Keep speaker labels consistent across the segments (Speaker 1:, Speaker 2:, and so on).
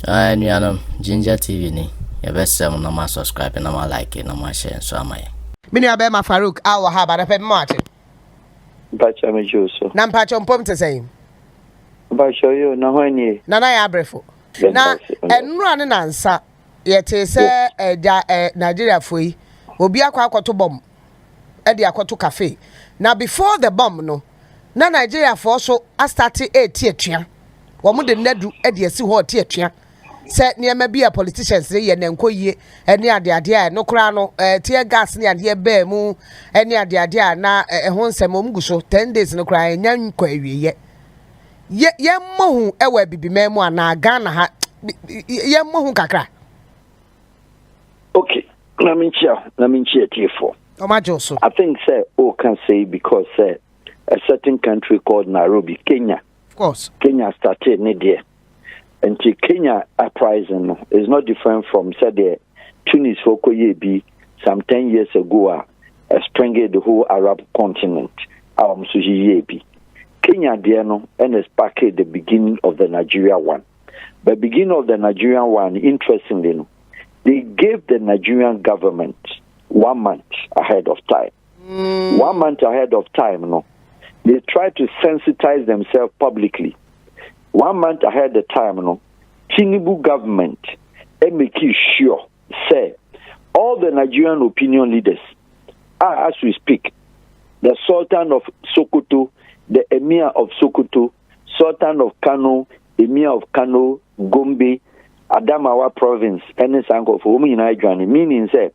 Speaker 1: Nuanum, Ginger TV ni. Your best seven no more subscribe and no more like it, no more share, so am I.
Speaker 2: Mini Wahab Farouk, our Wahab and Martin.
Speaker 3: Bacha me Joso.
Speaker 2: Nampacho Pom to say.
Speaker 3: Bacha yo, na wani.
Speaker 2: Nana Abrefo. Na, and run an answer. Yet, say, Nigeria free. Will be a quack to bomb. Eddie Aquato Cafe. Now, before the bomb, no. Na Nigeria for so I started a teacher. Woman did not do Eddie see what teacher. Said near maybe a politician say and then ye any idea no crano tear gas near dear bear moo any idea na a honsome munguso 10 days no cry young query yet. Yet mohu ewe bibi memo na Ghana ha ye mohu kakra.
Speaker 3: Okay, let me cheer for.
Speaker 2: Oh my Joso.
Speaker 3: I think say can say because a certain country called Nairobi, Kenya.
Speaker 2: Of course.
Speaker 3: Kenya started there. And Kenya uprising is not different from say the Tunis for Koyebi some 10 years ago strangled the whole Arab continent. Kenya there no and is back at the beginning of the Nigeria one. But beginning of the Nigerian one, interestingly, they gave the Nigerian government 1 month ahead of time. 1 month ahead of time, no. They tried to sensitize themselves publicly. 1 month ahead of time, no. Tinubu government and make sure, say, all the Nigerian opinion leaders are, as we speak, the Sultan of Sokoto, the Emir of Sokoto, Sultan of Kano, Emir of Kano, Gombe, Adamawa province, and the Sanko for whom meaning say,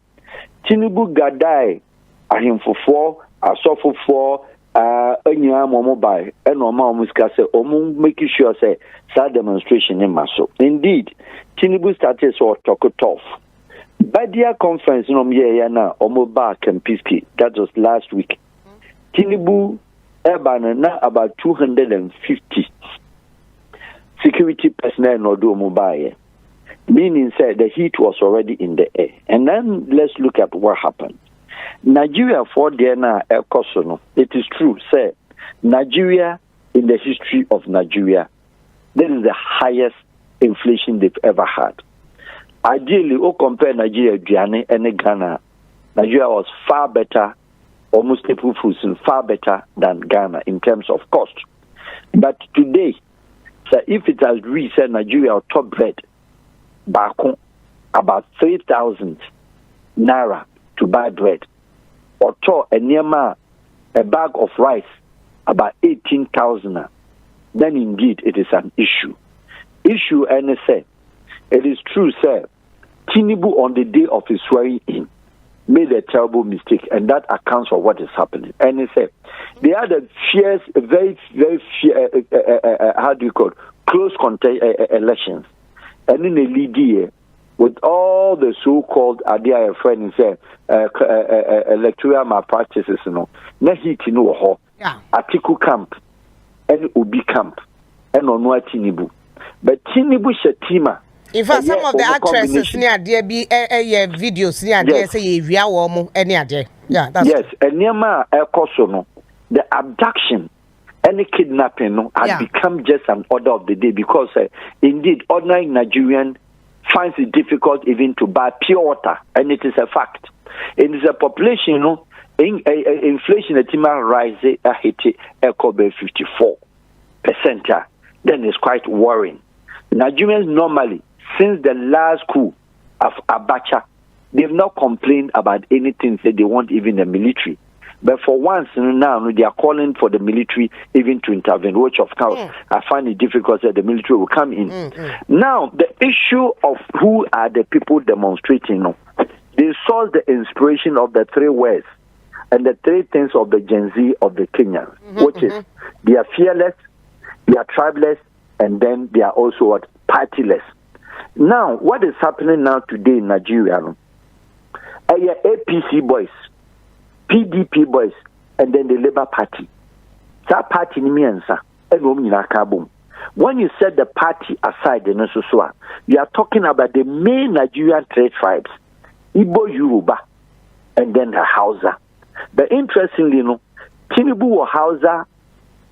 Speaker 3: Tinubu Gadai, Ahimfo, Asofo, mobile and making sure say that demonstration in Maso. Indeed, Tinubu started so talk tough. By their conference now Omoba Kempiski, that was last week. Tinubu na about 250 security personnel no do mobile. Meaning said the heat was already in the air. And then let's look at what happened. Nigeria for Diana Kosono. It is true, say Nigeria in the history of Nigeria, this is the highest inflation they've ever had. Ideally, compare Nigeria and Ghana, Nigeria was far better, almost far better than Ghana in terms of cost. But today, so if it has reached Nigeria top bread, back about 3,000 naira to buy bread. Or a bag of rice about 18,000. Then indeed it is an issue. And say it is true, sir. Tinubu on the day of his swearing in made a terrible mistake, and that accounts for what is happening. And he said they had a fierce, very how do you call it? Close elections, and in a lead year. With all the so-called idea friends say electoral malpractices, na heat ho. Atiku camp and Obi camp and Onwa Tinubu. But Tinubu Shetima.
Speaker 2: In fact, some of the actresses near there be videos near there say we are warm any idea. Yeah, that's
Speaker 3: yes, and Nema Ekosono, the abduction and the kidnapping had become just an order of the day because indeed ordinary Nigerian finds it difficult even to buy pure water, and it is a fact. It is a population, inflation at rise at 54%. Then it's quite worrying. Nigerians normally, since the last coup of Abacha, they've not complained about anything, say they want even the military. But for once now, they are calling for the military even to intervene, which of course I find it difficult that the military will come in. Now, the issue of who are the people demonstrating, they saw the inspiration of the 3 words and the 3 things of the Gen Z of the Kenyans, which is they are fearless, they are tribeless, and then they are also partyless. Now, what is happening now today in Nigeria? APC boys, PDP boys, and then the Labour Party. That party means when you set the party aside, you are talking about the main Nigerian 3 tribes, Igbo, Yoruba, and then the Hausa. But interestingly, Tinubu or Hausa,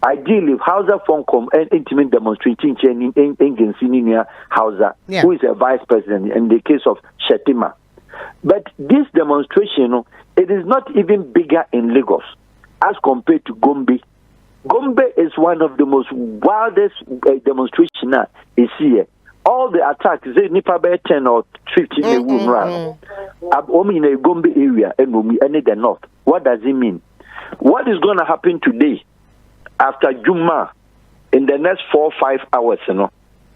Speaker 3: Ideally, Hausa Fonkom and intimate demonstrating in Gensinia Hausa, who is a vice president in the case of Shetima. But this demonstration, it is not even bigger in Lagos as compared to Gombe. Gombe is one of the most wildest demonstrations is here. All the attacks, say Nipa 10 or 15 in a Gombe area and the north. What does it mean? What is going to happen today after Juma in the next 4 or 5 hours?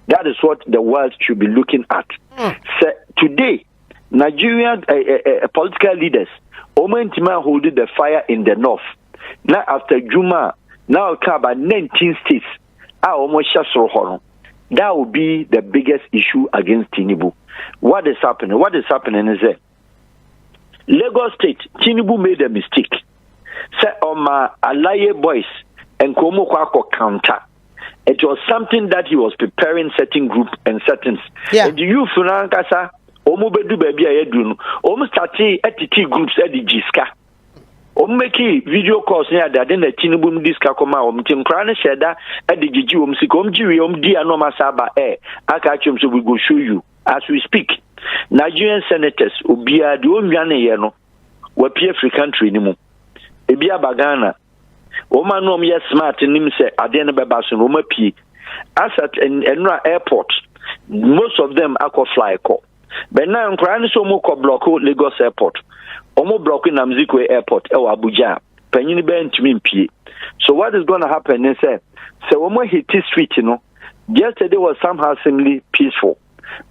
Speaker 3: That is what the world should be looking at. So today, Nigerian political leaders, Omentima holding the fire in the north. Now after Juma, now about 19 states are almost that will be the biggest issue against Tinubu. What is happening? What is happening is that Lagos State, Tinubu made a mistake. Say my Alaye boys and Komo Kwako counter. It was something that he was preparing certain group and certain. And the youth Frankasa, Omobedu baby ayedunu, started etiti groups at the Jiska. Make video calls near that then the Tinubu disca come out. Tim Crane said that at the Gigi Jiri Dia no Masaba I catch him so we go show you as we speak. Nigerian senators Ubia the Omiane Yano were P free country anymore. Ebia Bagana. Oma no me smart in him say Adena Babasun Oma P. As at Enra Airport, most of them are fly call. But now I'm crying so more block Lagos Airport. Omo blocking Namzikwe Airport, Abuja, Penny Ben to me. So what is going to happen is that so Omo hit this street, yesterday was somehow seemingly peaceful.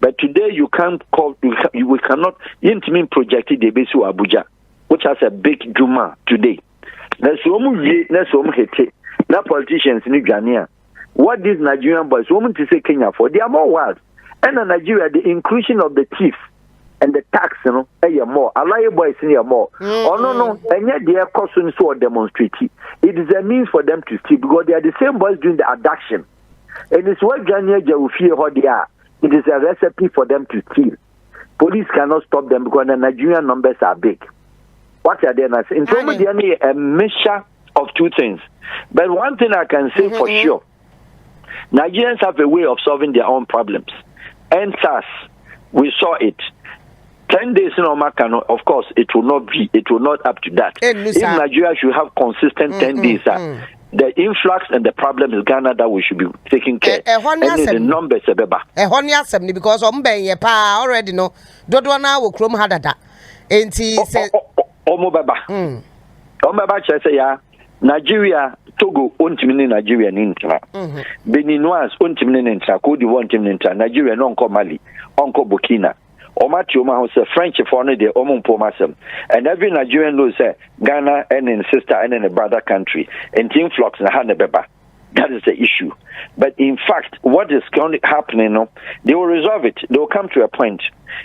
Speaker 3: But today you can't call we cannot intimate projected the base of Abuja, which has a big Juma today. That's Omo hit now politicians in Ghana. What these Nigerian boys want to say Kenya for? They are more wild. And in Nigeria, the inclusion of the thief and the tax, more. Allow boys in your more. No. And yet they are causing so demonstrate. It is a means for them to steal because they are the same boys doing the abduction. And it's what Ghana will fear how they are. It is a recipe for them to steal. Police cannot stop them because the Nigerian numbers are big. What are they not? In terms of a mixture of two things. But one thing I can say for sure, Nigerians have a way of solving their own problems. And SARS, we saw it. 10 days in Omakano, of course, it will not up to that. If Nigeria should have consistent 10 days, the influx and the problem is Ghana that we should be taking care. And the numbers
Speaker 2: because already know Dodwana will chrome hadada. And he said, Omobaba. Omobaba, Nigeria, Togo, Untimini Nigeria Nintra. Beninois, Untimini Nintra, Kodi Nintra, Nigeria, Nonko Mali, Onko Burkina. Omatioma was a French foreigner, the Omon Pomasem. And every Nigerian knows Ghana and in sister and in a brother country. And Team Flux and Hanabeba. That is the issue. But in fact, what is currently happening, they will resolve it. They will come to a point.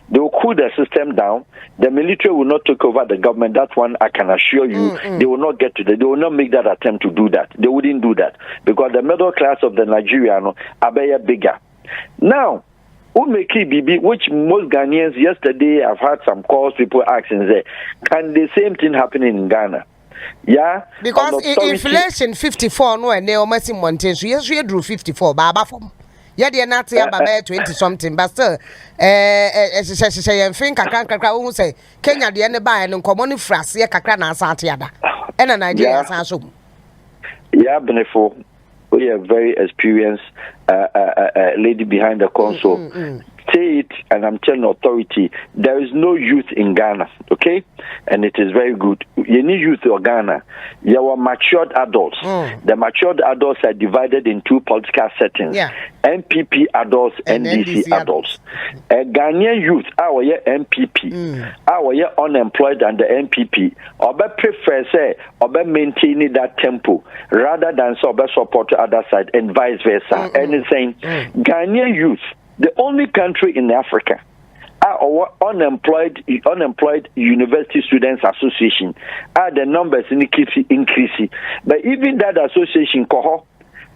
Speaker 2: They will cool the system down. The military will not take over the government. That one, I can assure you, they will not get to that. They will not make that attempt to do that. They wouldn't do that. Because the middle class of the Nigerian are bigger. Now, Umeki Bibi, which most Ghanaians yesterday I've had some calls, people asking, can the same thing happen in Ghana? Yeah, because inflation 54 no and they almost in Mountain. So yes, we drew 54 baba from. Yeah, they're not here about 20 something, but still, say think I say Kenya the end by and common phrase, yeah, Kakana Santiada, and a Nigeria Sanso.
Speaker 3: Yeah, Benefo, we are very experienced lady behind the console. Say it, and I'm telling authority, there is no youth in Ghana, okay? And it is very good. You need youth in Ghana. You are matured adults. The matured adults are divided in two political settings. MPP adults and NDC adults. Ghanaian youth, our MPP, our unemployed under MPP, or prefer say, or maintain that tempo, rather than support the other side, and vice versa. And saying, Ghanaian youth, the only country in Africa, our unemployed University Students Association, the numbers increasing. But even that association,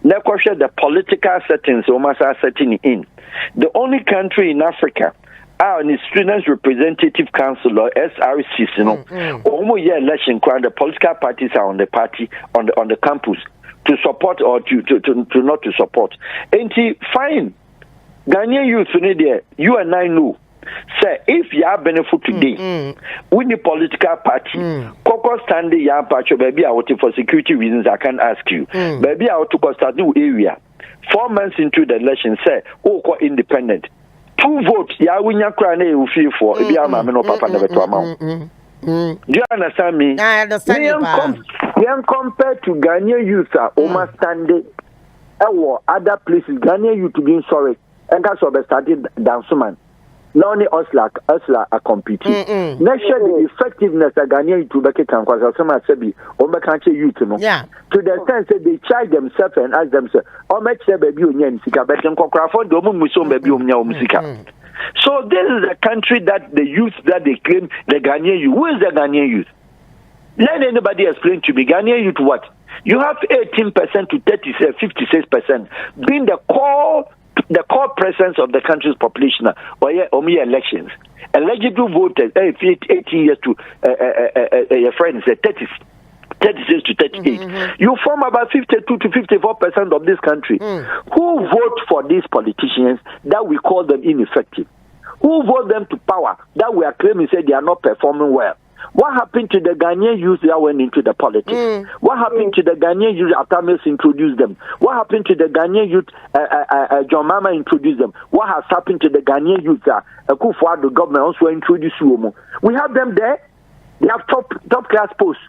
Speaker 3: the political settings almost are setting in. The only country in Africa, our Students Representative Council or SRC, almost election, the political parties are on the campus to support or to not to support. And fine. Ghanaian youth, you and I know. Say, if you have benefit today, with the political party, Coco Stanley, ya party, baby, I want for security reasons, I can ask you. Baby, I want to start new area. 4 months into the election, say, independent. 2 votes, ya win your crown, you feel for, if you are my papa never to amount. Do you understand me?
Speaker 2: I understand you.
Speaker 3: Compared to Ghanaian youth, Oma Stanley, or other places, Ghanaian youth to be sorry, and that's what they started dancing. Not only Osla are competing. Next year, the effectiveness of Ghanaian to back it and cause some Sebi or country youth.
Speaker 2: Yeah.
Speaker 3: To the sense that they charge themselves and ask themselves, how much they baby on Yansika, but then Cockraford, Domun Musom baby on Yamusika. So this is a country that the youth that they claim the Ghanaian youth. Who is the Ghanaian youth? Let anybody explain to me. Ghanaian youth what? You have 18% to 56% being the core presence of the country's population or elections. Eligible voters, 18 years to your friends, 36 to 38. You form about 52 to 54% of this country. Who vote for these politicians that we call them ineffective? Who vote them to power that we are claiming say they are not performing well? What happened to the Ghanaian youth that went into the politics? What happened to the Ghanaian youth after Mills introduced them? What happened to the Ghanaian youth John Mama introduced them? What has happened to the Ghanaian youth the government also introduced them? We have them there. They have top class posts.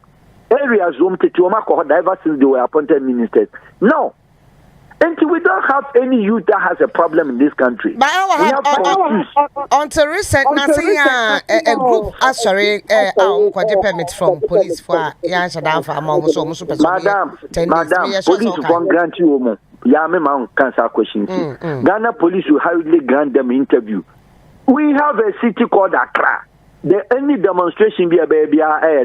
Speaker 3: Areas ever since they were appointed ministers. No. Until we don't have any youth that has a problem in this country.
Speaker 2: But until recent, a group, sorry, permit from police for
Speaker 3: Madam, police won't grant you Yamma cancer questions. Ghana police will hardly grant them interview. We have a city called Accra. The only demonstration be a baby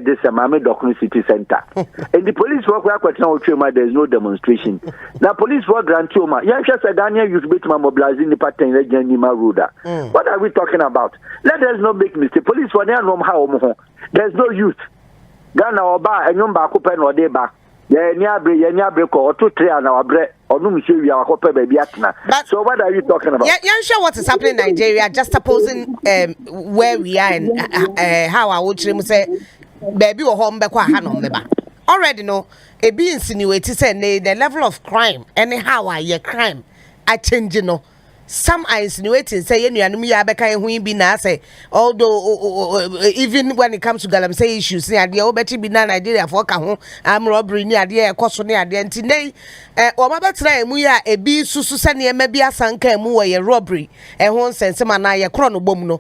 Speaker 3: this Mame Dokun City Center. And the police work there is no demonstration. Now police work grant you Ghanaian youth bit mobilizing the party in Nima Ruda. What are we talking about? Let us not make mistake. Police for there's no youth. Ghana or bar and yum back open or day back. Yenya or 2 3 and our bread or no we are baby. So what are you talking about?
Speaker 2: Yeah, sure what is happening in Nigeria, just supposing where we are and how I would say baby or home back already know a be insinuated say the level of crime anyhow I crime I change some are insinuating say even when it comes to galamsey issues Nigeria for armed robbery near the cost near the today or my better we are a be susu maybe a sanka mu a robbery and one sense man I chrono bomno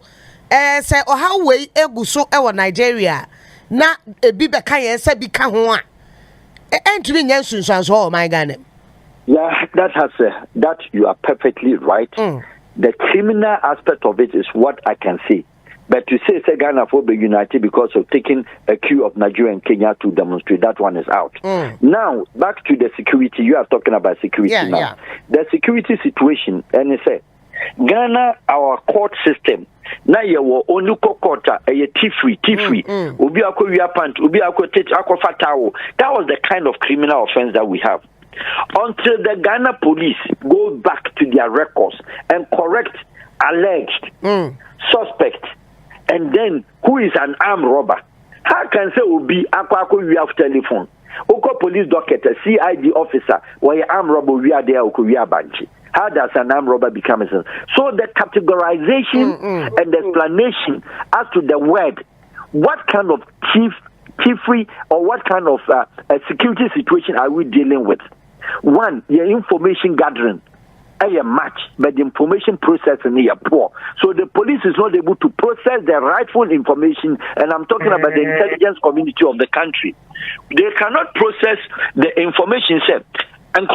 Speaker 2: say or how way eguso Nigeria na a bibe kaya say bika ho and to be nyansun so my Ghana.
Speaker 3: Yeah, that you are perfectly right. The criminal aspect of it is what I can see. But to say Ghana will be united because of taking a queue of Nigeria and Kenya to demonstrate, that one is out. Now, back to the security. You are talking about security now. Yeah. The security situation, and it said, Ghana, our court system, now you were only court a T-free. Ubi akwa pant, ubi akwa fatao. That was the kind of criminal offense that we have. Until the Ghana police go back to their records and correct alleged suspect, and then who is an armed robber. How can say Obi Akwako we have telephone? Oko police docket, a CID officer, where armed robber we are there, we are banchi. How does an armed robber become a son? So the categorization and the explanation as to the word, what kind of chiefry or what kind of a security situation are we dealing with? One, your information gathering, a match, but the information processing is poor. So the police is not able to process the rightful information, and I'm talking about the intelligence community of the country. They cannot process the information set. And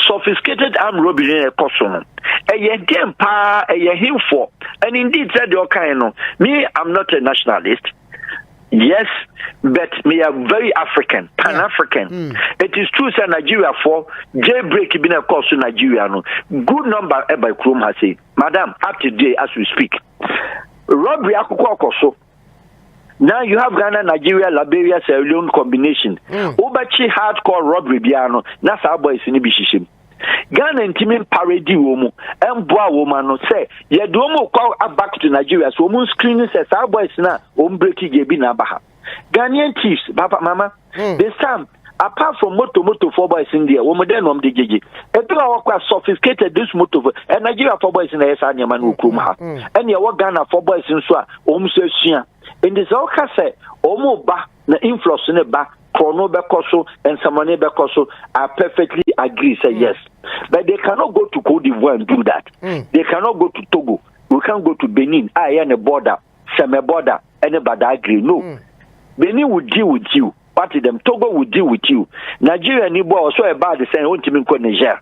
Speaker 3: sophisticated armed robbery in a costume. A game pa a him for, and indeed said your kind. Me, I'm not a nationalist. Yes, but we are very African, Pan-African. It is true that Nigeria for jailbreak been a course to Nigeria. No. Good number by Chrome has said, Madam, up to today as we speak. Robbery akuko koso. Now you have Ghana, Nigeria, Liberia, Sierra Leone combination. Obachi hardcore robbery biano. Na sa boys ni bishishim. Ghana intimate parody woman and boa woman say ye do mo call back to Nigeria so woman screening says our boys na breaking gebi na baha. Ghanaian chiefs, papa mama, this time apart from moto for boys in there, woman then the gigi. And people are sophisticated this moto and Nigeria for boys in the Esanya man who and you work Ghana for boys in Swa, in this all say, Omo ba na influence in the back. Chrono Bekoso and Samane Bekoso are perfectly agree, say yes. But they cannot go to Cote d'Ivoire and do that. They cannot go to Togo. We can't go to Benin. I am a border, semi border, anybody agree. No. Benin will deal with you. Party them, Togo will deal with you. Nigeria and Ibo also a bad saying, won't you mean Niger?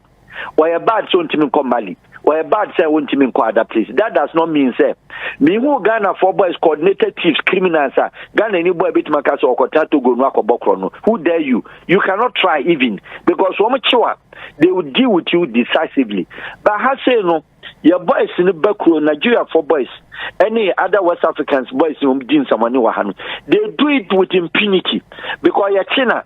Speaker 3: Why a bad so to mean Mali? Why a bad say won't you mean other place? That does not mean say me who Ghana for boys coordinated thieves, criminals are Ghana any boy bit Macas or Kotato go Nako Bokrono. Who dare you? You cannot try even because so much they will deal with you decisively. But I say no, your boys in the back Nigeria for boys, any other West Africans boys in they do it with impunity because you're China.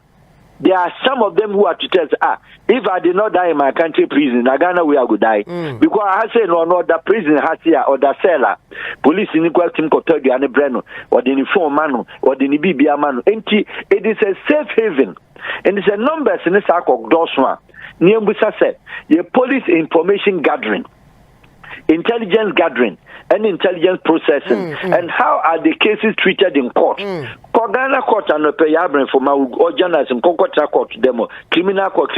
Speaker 3: There are some of them who are to tell us, if I did not die in my country prison, in Ghana we are going to die. Because I say no, the prison has here or the cellar. Police in the question could tell you and Breno, or the uniform man, or the Nibia man. It is a safe haven. And it's a numbers in the sack of Dosma. Near Busa said, your police information gathering, intelligence gathering, and intelligence processing, and how are the cases treated in court? Ghana court and the payabrin for my or journalists in Concordia court demo, criminal court,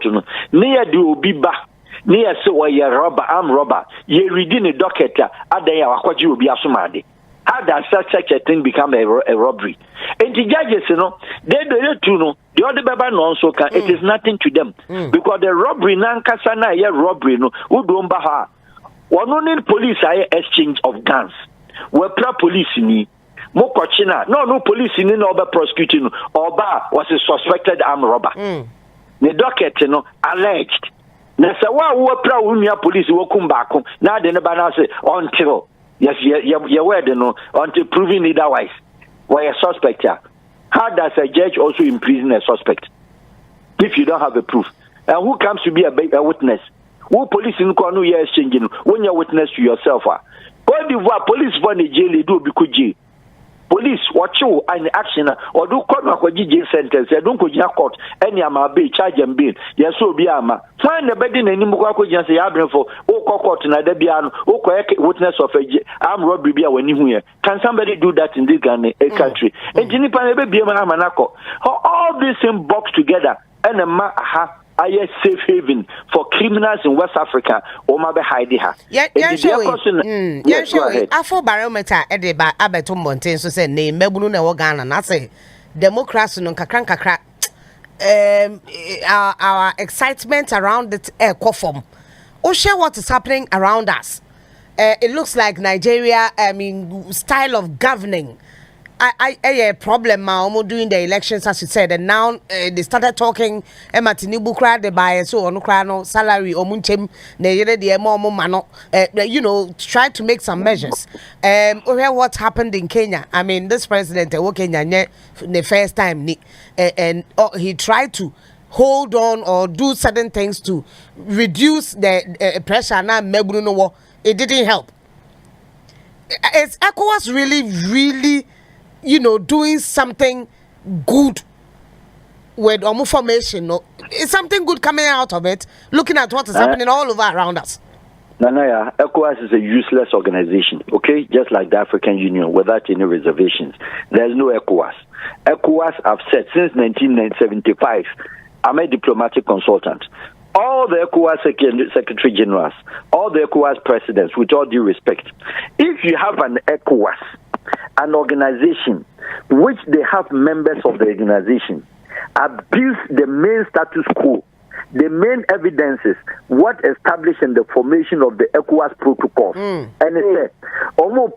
Speaker 3: no. Near do be back. Near so a robber, arm robber, ye reading a docket, Adaya Aquaji will be asumadi. How does such a thing become a robbery? And the judges, they don't know. The other Baba no so can it is nothing to them. Because the robbery, Nankasana, robbery, no, who don't baha. One only police are exchange of guns. We're police in Mokochina, no police in no prosecuting Oba was a suspected armed robber. The docket, alleged. Now, so why we are police will come back now the banana say until yes, you were until proving it otherwise. Why a suspect? How does a judge also imprison a suspect if you don't have a proof? And who comes to be a witness? Who police in Kwanu you exchanging when you're witness to yourself? Cote d'Ivoire police for the jail do because police watch you and action or do come a jail sentence. You don't go to court any ama be charge and bill. Yes, so be ama. Find the bedding and Nimuka just say Abram for court in Adebian or witness of a armed robbery when you here. Can somebody do that in this country? And Jinipan be a manako. All this in box together and a a safe haven for criminals in West Africa or maybe hide her.
Speaker 2: Afro barometer edeba abeto mountain so say name mebunu na Ghana na say democracy no kakra our excitement around it form. Oh, share what is happening around us. It looks like Nigeria, style of governing. I problem now doing the elections as you said, and now they started talking Martini Bukra the buy so on no salary or munchem the mano try to make some measures. What happened in Kenya? I mean, this president Kenya the first time and he tried to hold on or do certain things to reduce the pressure now mebuno it didn't help. Is ECOWAS really doing something good with formation? No, is something good coming out of it? Looking at what is happening all over around us.
Speaker 3: Nanaya, ECOWAS is a useless organization, okay? Just like the African Union, without any reservations. There's no ECOWAS. ECOWAS, I've said, since 1975, I'm a diplomatic consultant. All the ECOWAS Secretary Generals, all the ECOWAS presidents, with all due respect, if you have an ECOWAS, an organization which they have members of the organization abuse the main status quo, the main evidences, what established in the formation of the ECOWAS protocol. And it said, almost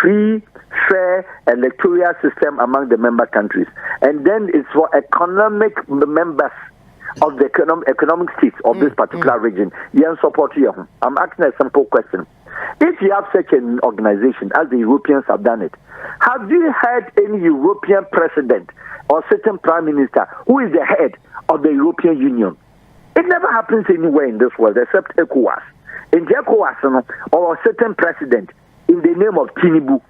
Speaker 3: free, fair electoral system among the member countries. And then it's for economic members of the economic states of this particular region. I'm asking a simple question. If you have such an organization as the Europeans have done it, have you heard any European president or certain prime minister who is the head of the European Union? It never happens anywhere in this world except ECOWAS. In the ECOWAS, or a certain president in the name of Tinubu.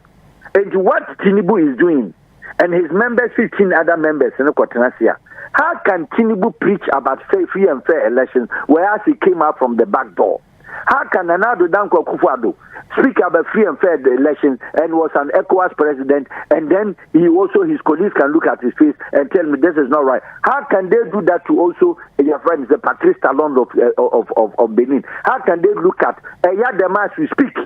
Speaker 3: And what Tinubu is doing, and his members, 15 other members in Kotenasia, how can Tinubu preach about free and fair elections whereas he came out from the back door? How can Nana Danko Kufuado speak about free and fair elections and was an ECOWAS president, and then his colleagues can look at his face and tell me this is not right? How can they do that to also your friends, the Patrice Talon of Benin? How can they look at Yadema as we speak?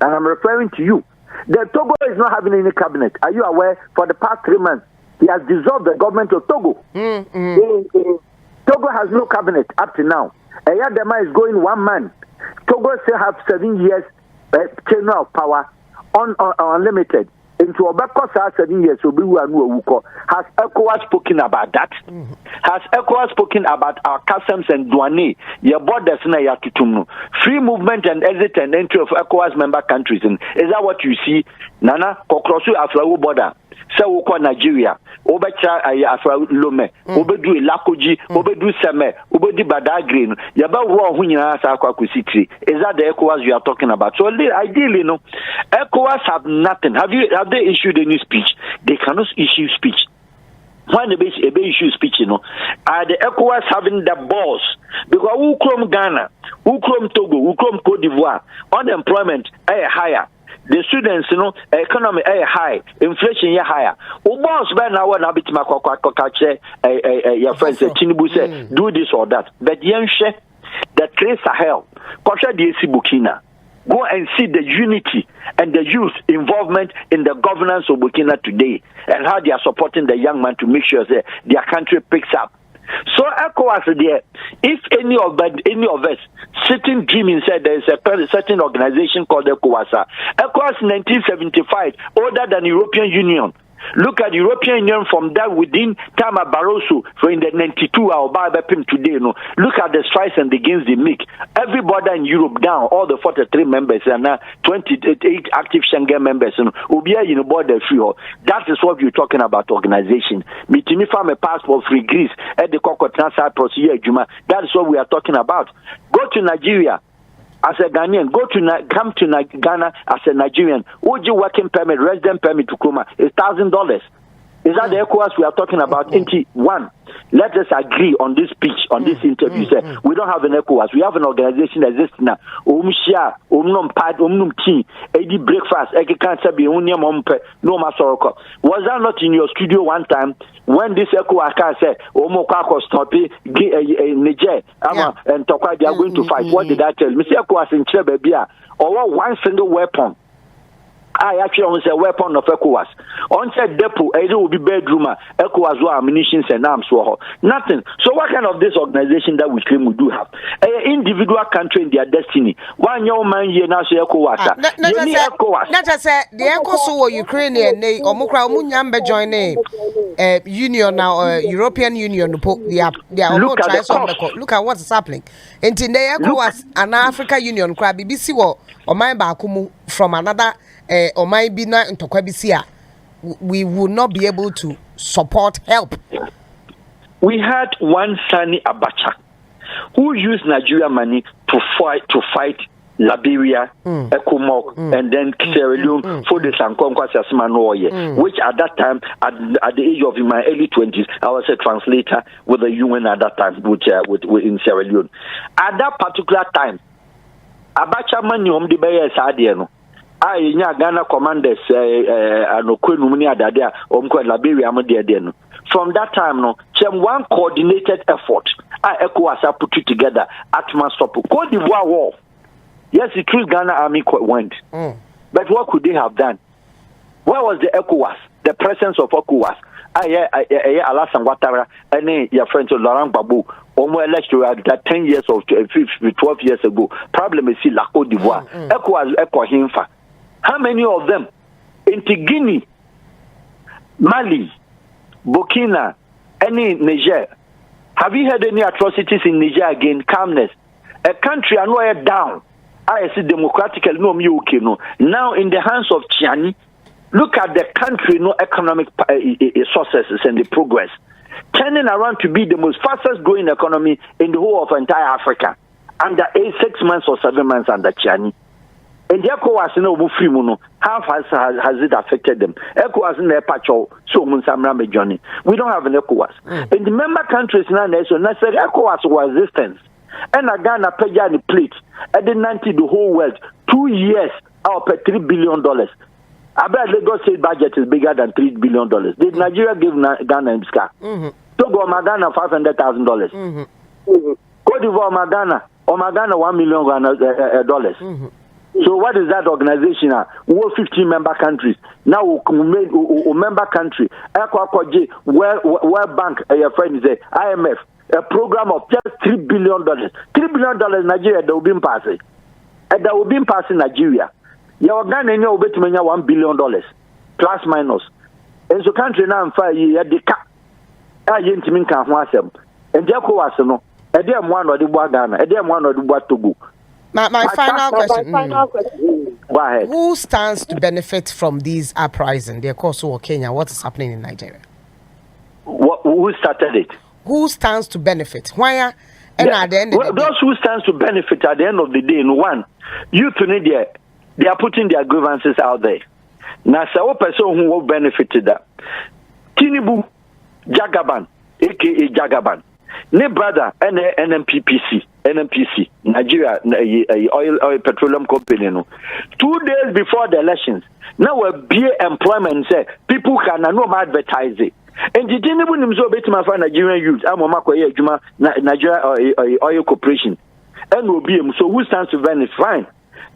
Speaker 3: And I'm referring to you. The Togo is not having any cabinet. Are you aware? For the past 3 months, he has dissolved the government of Togo. Togo has no cabinet up to now. Yadema is going one man. Togo still have 7 years tenure of power unlimited. Into Obeko 7 years, has ECOWAS spoken about that? Has ECOWAS spoken about our customs and douane? Your borders na ya tutumno. Free movement and exit and entry of ECOWAS member countries. And is that what you see? Nana, Kokrosu Afrawo border. So Nigeria. Obecha Afra Lome, Obedu Lakoji, Obedu Seme, Obedi Badagrin, Yaba Hunya Sakwakusiti. Is that the ECOWAS you are talking about? So ideally, no, ECOWAS have nothing. Have they issued any speech? They cannot issue speech. When they issue speech, are the ECOWAS having the balls? Because who come Ghana, who come Togo, who come Cote d'Ivoire, unemployment higher. The students, economy high, inflation higher. Boss by now when I bit my your friends Tinubu say do this or that. But the trace Sahel, Kosha DSC Burkina. Go and see the unity and the youth involvement in the governance of Burkina today and how they are supporting the young man to make sure that their country picks up. So ECOWAS there, if any of us sitting dreaming said there is a certain organization called ECOWAS. ECOWAS 1975, older than European Union. Look at the European Union from that within Tama Barroso for in the 92 or Barbapim today. Look at the strides and the gains they make. Everybody in Europe down, all the 43 members and now 28 active Schengen members will be in the border free. That is what you're talking about organization. Meeting from a passport free Greece at the Kokotana Cyprus here, Juma. That is what we are talking about. Go to Nigeria. As a Ghanaian, come to Ghana as a Nigerian. Would you working permit, resident permit to Kuma is $1,000. Is that the ECOWAS we are talking about? One, let us agree on this speech, on this interview. Say we don't have an ECOWAS. We have an organization that exists now. Share, tea, edi breakfast, cancer be no masoroko. Was that not in your studio one time when this ECOWAS said, stop Niger, and Tokwa, they are going to fight? What did I tell you? Mr. ECOWAS in Chebebia, or one single weapon. I actually on a weapon of ECOWAS. On said depot, it will be bedroom, ECOWAS or ammunition and arms for nothing. So what kind of this organization that we claim we do have? An individual country in their destiny. One young man here now say ECOWAS.
Speaker 2: Not just say the ECOWAS Ukrainian, or Mukra Munyambe join a union now, European Union. They are look at what's happening. And in the ECOWAS, an African Union, BBC or my Bakumu from another. Or maybe not in Tokwabisia, we will not be able to support help.
Speaker 3: We had one Sani Abacha who used Nigeria money to fight Liberia, Ekumok, and then Sierra Leone for the Sankonkwa Sasmanoye, which at that time, at the age of in my early 20s, I was a translator with the UN at that time, which in Sierra Leone. At that particular time, Abacha money the Bayer Sadiano. Ghana commanders from that time one coordinated effort ECOWAS put it together at stop Cote d'Ivoire war. Yes, it was Ghana army went. But what could they have done? Where was the ECOWAS? The presence of ECOWAS. Alassane Ouattara and your friend Laurent Gbagbo almost elected that 10 years or 12 years ago. Problem is la Cote d'Ivoire. ECOWAS ECOHINFA. How many of them? Into Guinea, Mali, Burkina, any Niger. Have you heard any atrocities in Niger again? Calmness. A country I know down. I see democratically no me okay no. Now in the hands of Chiani, look at the country no economic sources and the progress. Turning around to be the most fastest growing economy in the whole of entire Africa under 6 months or 7 months under Chiani. And the ECOWAS no free mono. How has it affected them? ECOWAS in their patcho so Munsamra Johnny. We don't have an ECOWAS. In the member countries now so necessary ECOWAS was resistance. And Ghana pay the plate. And then 90 the whole world 2 years out of $3 billion. I bet Lagos state budget is bigger than $3 billion. Did Nigeria give Ghana in Ska? Togo Magana $500,000. Cote d'Ivoire Magana $1 million. So what is that organization? We 15 member countries. Now we member country. World Bank, your friend is IMF, a program of just $3 billion. $3 billion Nigeria that will be passing. And that will be passing Nigeria. Your Ghana will be $1 billion plus minus. And so country now in 5 years the cap. And therefore was no. And then one or the Ghana, and then one or the Togo.
Speaker 2: My final question.
Speaker 3: Go ahead.
Speaker 2: Who stands to benefit from these uprising? They're called so Kenya. What is happening in Nigeria?
Speaker 3: Who started it?
Speaker 2: Who stands to benefit? Why? And at the end of the day,
Speaker 3: those who stands to benefit at the end of the day, in one, youth in India, they are putting their grievances out there. Now, so one person who will benefit that. Tinubu Jagaban, aka Jagaban. Ne brother NNPC, Nigeria oil petroleum company no. 2 days before the elections, now a beer employment say people can no advertise it. And the thing even so betima for Nigerian youth, amoma koye adwuma Nigeria oil corporation. And will be so who stands to benefit fine.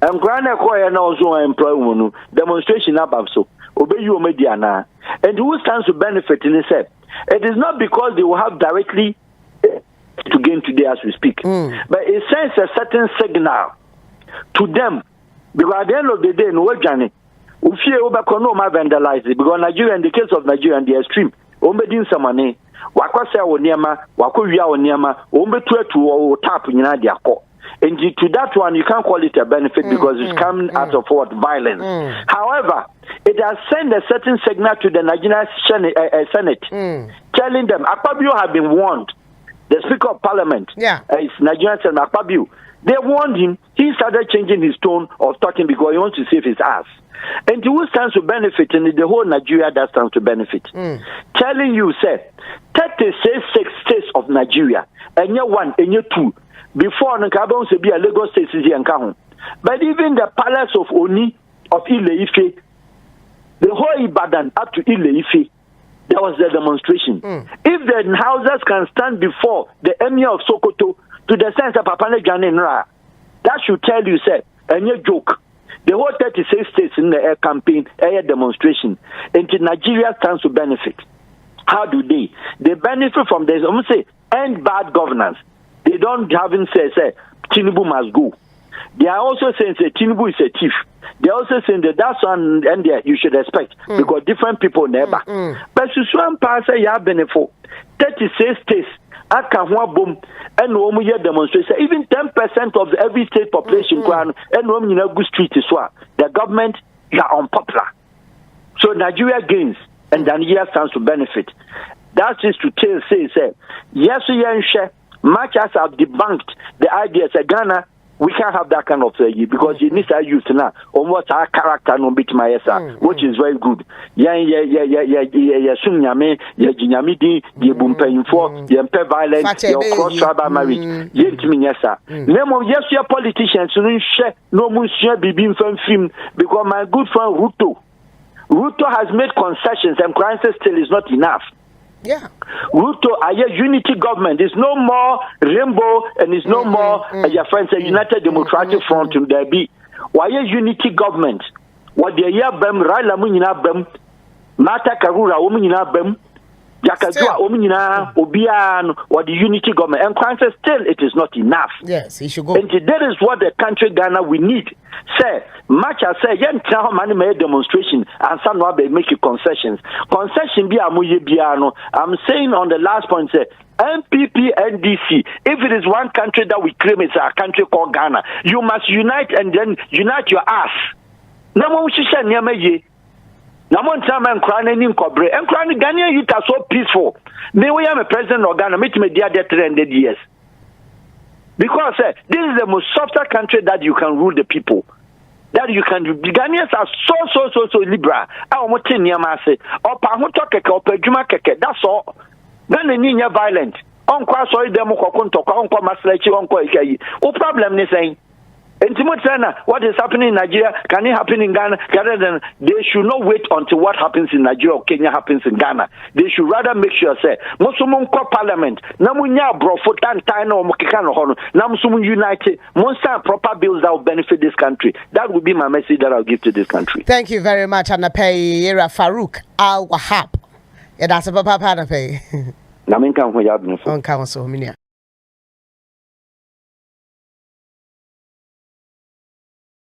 Speaker 3: Grana koye na also employ woman demonstration above so. Obey you media na. And who stands to benefit in itself? It is not because they will have directly to gain today as we speak. But it sends a certain signal to them. Because at the end of the day, no journey. We fear no vandalize it. Because Nigeria, in the case of Nigeria, in the extreme, Ombedin Samane, Wakwasa or Niama, Wakuya or Niama, Ombetua to tap in Yako. And to that one, you can't call it a benefit because it's come out of what? Violence. However, it has sent a certain signal to the Nigerian Senate, telling them, Akpabio have been warned. The Speaker of Parliament, is Nigerian Senator Akpabio. They warned him. He started changing his tone of talking because he wants to save his ass. And who stands to benefit in the whole Nigeria that stands to benefit? Telling you, say, 36 states of Nigeria, and you're one, and you're two. Before Nkabon to be a Lagos state is here. But even the palace of Oni of Ile-Ife, the whole Ibadan up to Ile-Ife, there was the demonstration. If the houses can stand before the Emir of Sokoto to the sense of Papane Janenra, that should tell you, say, and your joke. The whole 36 states in the air campaign, air demonstration, and Nigeria stands to benefit. How do they? They benefit from this. I'm going to say, end bad governance. They don't haven't say Tinubu must go. They are also saying say Tinubu is a thief. They are also saying that that's one and there you should expect because different people never. But Susan Pasa ya benefit 36 states at Kahua boom and no year demonstration. Even 10% of every state population and no good street is what the government are unpopular. So Nigeria gains and Nigeria stands to benefit. That is to tell say yes much as I've debunked the idea that Ghana we can't have that kind of because you need to use now on what our character no bit my which is very good. Sunyame, Jinyamidi, Bumpayinfo, Yempe violence, your cross tribal marriage, Yentiminyasa. Name of yes, your politicians no monsieur Bibin film because my good friend Ruto has made concessions and crisis still is not enough.
Speaker 2: Yeah.
Speaker 3: Ruto, unity government. It's no more rainbow and it's no more your friends a United Democratic Front in there be. Why unity government? What the year bem Raila Munina bem Mata Karura Womunina bem Yakadua Omina, Obian, or the unity government. And Kwan still it is not enough.
Speaker 2: Yes, he should go.
Speaker 3: And that is what the country Ghana we need. Say, much as say, yen tell money made demonstration and some will make concessions. Concession be amuye biano. I'm saying on the last point, say, MPP, NDC, if it is one country that we claim is a country called Ghana, you must unite and then unite your ass. Now, we should say, now, one time I'm crying in Cobre, and crying Ghanaian youth are so peaceful. May we have a president of Ghana, meet me there 300 years. Because this is the most softer country that you can rule the people. That you can do. The Ghanaians are so liberal. I want to near say, or Pahuto Keke, or Pejuma Keke, that's all. Ghana is violent. Uncle, sorry, demo, Uncle Maslachi, Uncle Ikayi. No problem, they saying. And what is happening in Nigeria can it happen in Ghana? Rather than they should not wait until what happens in Nigeria or Kenya happens in Ghana. They should rather make sure say Mosumunko Parliament, Namunya Brofotan Tino Mokikano Hono, Namsumun United, Monster proper bills that will benefit this country. That would be my message that I'll give to this country.
Speaker 2: Thank you very much, Anape Farouk Al Wahab. Yeah, that's a papa Anape.
Speaker 3: Naminka Hoyabno.
Speaker 2: On council, Minia.